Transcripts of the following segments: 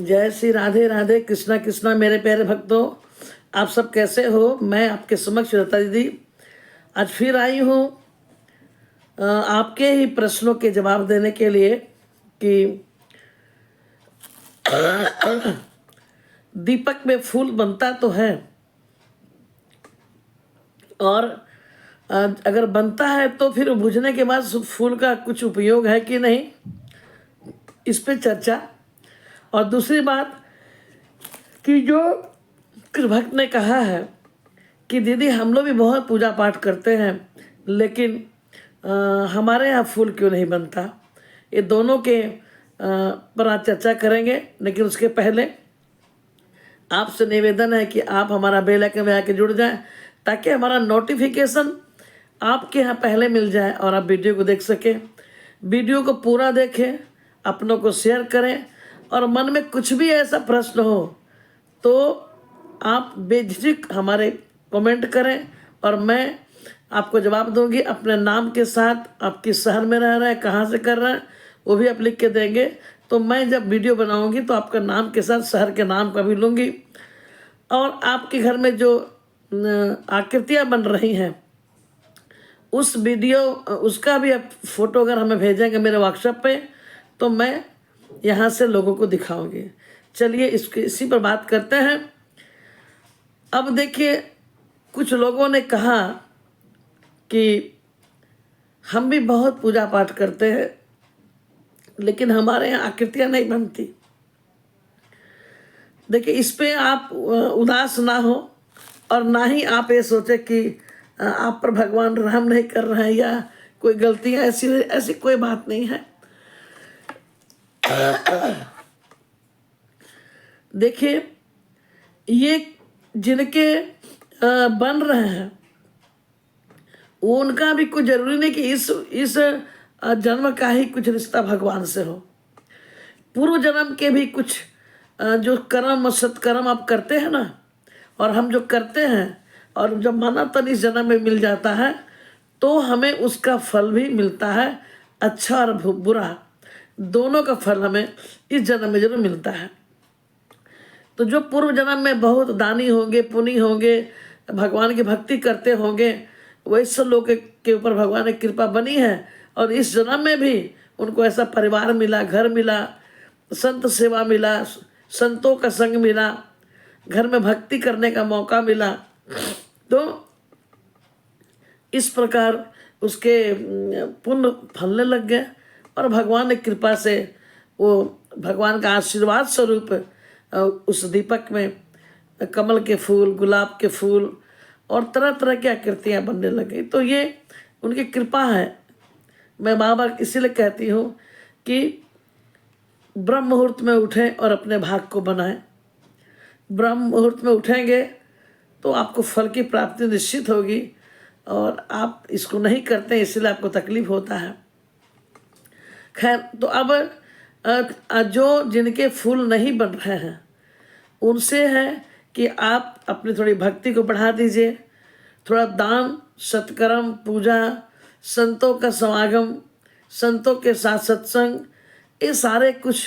जय श्री राधे राधे, कृष्णा कृष्णा। मेरे प्यारे भक्तों, आप सब कैसे हो? मैं आपके समक्ष लता दीदी आज फिर आई हूँ आपके ही प्रश्नों के जवाब देने के लिए कि दीपक में फूल बनता तो है, और अगर बनता है तो फिर बुझने के बाद फूल का कुछ उपयोग है कि नहीं, इस पे चर्चा। और दूसरी बात कि जो भक्त ने कहा है कि दीदी हम लोग भी बहुत पूजा पाठ करते हैं, लेकिन हमारे यहाँ फूल क्यों नहीं बनता, ये दोनों के पर आज चर्चा करेंगे। लेकिन उसके पहले आपसे निवेदन है कि आप हमारा बेल आइकन में आके जुड़ जाएं, ताकि हमारा नोटिफिकेशन आपके यहाँ पहले मिल जाए और आप वीडियो को देख सकें। वीडियो को पूरा देखें, अपनों को शेयर करें, और मन में कुछ भी ऐसा प्रश्न हो तो आप बेझिझक हमारे कमेंट करें और मैं आपको जवाब दूंगी अपने नाम के साथ। आप किस शहर में रह रहे हैं, कहाँ से कर रहे हैं, वो भी आप लिख के देंगे। तो मैं जब वीडियो बनाऊंगी तो आपका नाम के साथ शहर के नाम का भी लूँगी। और आपके घर में जो आकृतियाँ बन रही हैं उस वीडियो उसका भी आप फोटो अगर हमें भेजेंगे मेरे व्हाट्सएप पे, तो मैं यहाँ से लोगों को दिखाऊंगी। चलिए इसी पर बात करते हैं। अब देखिए, कुछ लोगों ने कहा कि हम भी बहुत पूजा पाठ करते हैं, लेकिन हमारे यहाँ आकृतियाँ नहीं बनती। देखिए, इस पे आप उदास ना हो, और ना ही आप ये सोचे कि आप पर भगवान रहम नहीं कर रहे हैं या कोई गलतियाँ ऐसी ऐसी कोई बात नहीं है। देखिए, ये जिनके बन रहे हैं वो उनका भी कुछ जरूरी नहीं कि इस जन्म का ही कुछ रिश्ता भगवान से हो। पूर्व जन्म के भी कुछ जो कर्म सत्कर्म आप करते हैं ना, और हम जो करते हैं, और जब माना तन इस जन्म में मिल जाता है तो हमें उसका फल भी मिलता है। अच्छा और बुरा दोनों का फल हमें इस जन्म में जरूर मिलता है। तो जो पूर्व जन्म में बहुत दानी होंगे, पुनी होंगे, भगवान की भक्ति करते होंगे, वैसे लोग के ऊपर भगवान की कृपा बनी है, और इस जन्म में भी उनको ऐसा परिवार मिला, घर मिला, संत सेवा मिला, संतों का संग मिला, घर में भक्ति करने का मौका मिला। तो इस प्रकार उसके पुण्य फलने लग गए, और भगवान की कृपा से वो भगवान का आशीर्वाद स्वरूप उस दीपक में कमल के फूल, गुलाब के फूल और तरह तरह की आकृतियाँ बनने लगी। तो ये उनकी कृपा है। मैं बार बार इसीलिए कहती हूँ कि ब्रह्म मुहूर्त में उठें और अपने भाग को बनाएं। ब्रह्म मुहूर्त में उठेंगे तो आपको फल की प्राप्ति निश्चित होगी, और आप इसको नहीं करते इसलिए आपको तकलीफ होता है। खैर, तो अब जो जिनके फूल नहीं बन रहे हैं उनसे है कि आप अपनी थोड़ी भक्ति को बढ़ा दीजिए। थोड़ा दान, सत्कर्म, पूजा, संतों का समागम, संतों के साथ सत्संग, ये सारे कुछ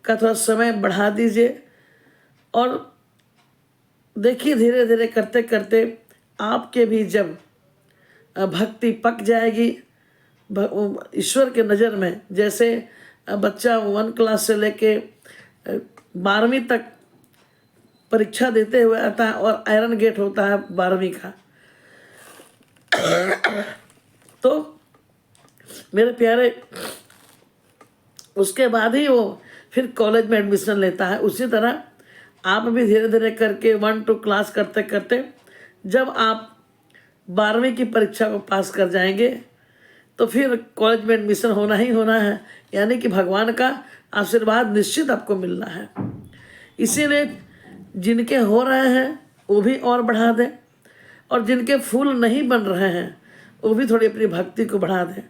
का थोड़ा समय बढ़ा दीजिए। और देखिए, धीरे धीरे करते करते आपके भी जब भक्ति पक जाएगी ईश्वर के नज़र में, जैसे बच्चा 1 क्लास से लेके 12वीं तक परीक्षा देते हुए आता है, और आयरन गेट होता है 12वीं का, तो मेरे प्यारे उसके बाद ही वो फिर कॉलेज में एडमिशन लेता है। उसी तरह आप भी धीरे धीरे करके 1-2 क्लास करते करते जब आप 12वीं की परीक्षा को पास कर जाएंगे तो फिर कॉलेज में एडमिशन होना ही होना है, यानी कि भगवान का आशीर्वाद निश्चित आपको मिलना है। इसीलिए जिनके हो रहे हैं वो भी और बढ़ा दें, और जिनके फूल नहीं बन रहे हैं वो भी थोड़ी अपनी भक्ति को बढ़ा दें।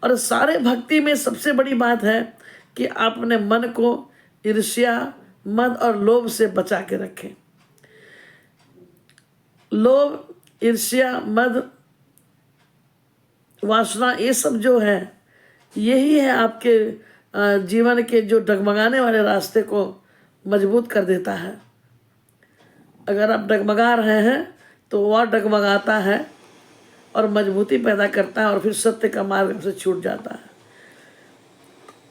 और सारे भक्ति में सबसे बड़ी बात है कि आप अपने मन को ईर्ष्या, मद और लोभ से बचा के रखें। लोभ, ईर्ष्या, मद, वासना, ये सब जो है यही है आपके जीवन के जो डगमगाने वाले रास्ते को मजबूत कर देता है। अगर आप डगमगा रहे हैं तो वह डगमगाता है और मजबूती पैदा करता है और फिर सत्य का मार्ग हमसे छूट जाता है।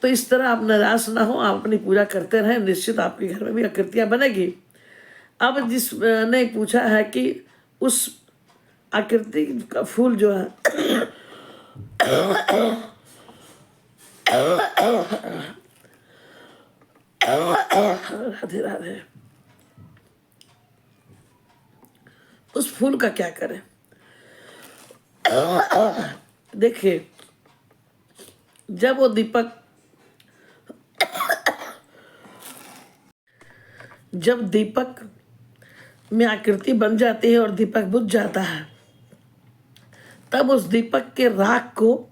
तो इस तरह आप निराश ना हो, आप अपनी पूजा करते रहें, निश्चित आपके घर में भी आकृतियाँ बनेगी। अब जिस ने पूछा है कि उस आकृति का फूल जो है राधे राधे, उस फूल का क्या करें। देखिए, जब वो जब दीपक में आकृति बन जाती है और दीपक बुझ जाता है, तब उस दीपक के राख को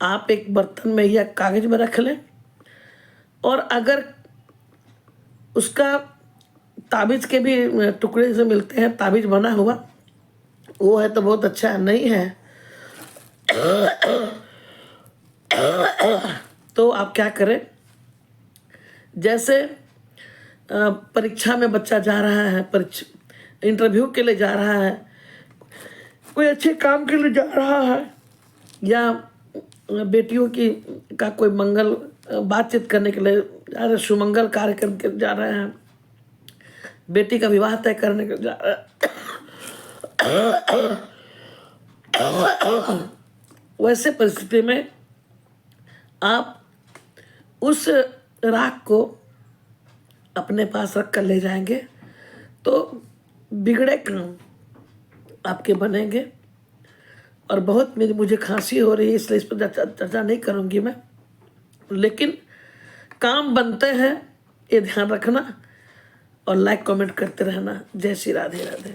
आप एक बर्तन में या कागज में रख लें, और अगर उसका ताबीज़ के भी टुकड़े से मिलते हैं, ताबीज़ बना हुआ, वो है तो बहुत अच्छा है, नहीं है तो आप क्या करें, जैसे परीक्षा में बच्चा जा रहा है, परीक्षा इंटरव्यू के लिए जा रहा है, कोई अच्छे काम के लिए जा रहा है, या बेटियों की का कोई मंगल बातचीत करने के लिए जा रहे, सुमंगल कार्य करके जा रहे हैं, बेटी का विवाह तय करने के जा रहे हैं, वैसे परिस्थिति में आप उस राख को अपने पास रख कर ले जाएंगे तो बिगड़े काम आपके बनेंगे। और बहुत मुझे खांसी हो रही है, इसलिए इस पर चर्चा नहीं करूँगी मैं, लेकिन काम बनते हैं, ये ध्यान रखना और लाइक कमेंट करते रहना। जय श्री राधे राधे।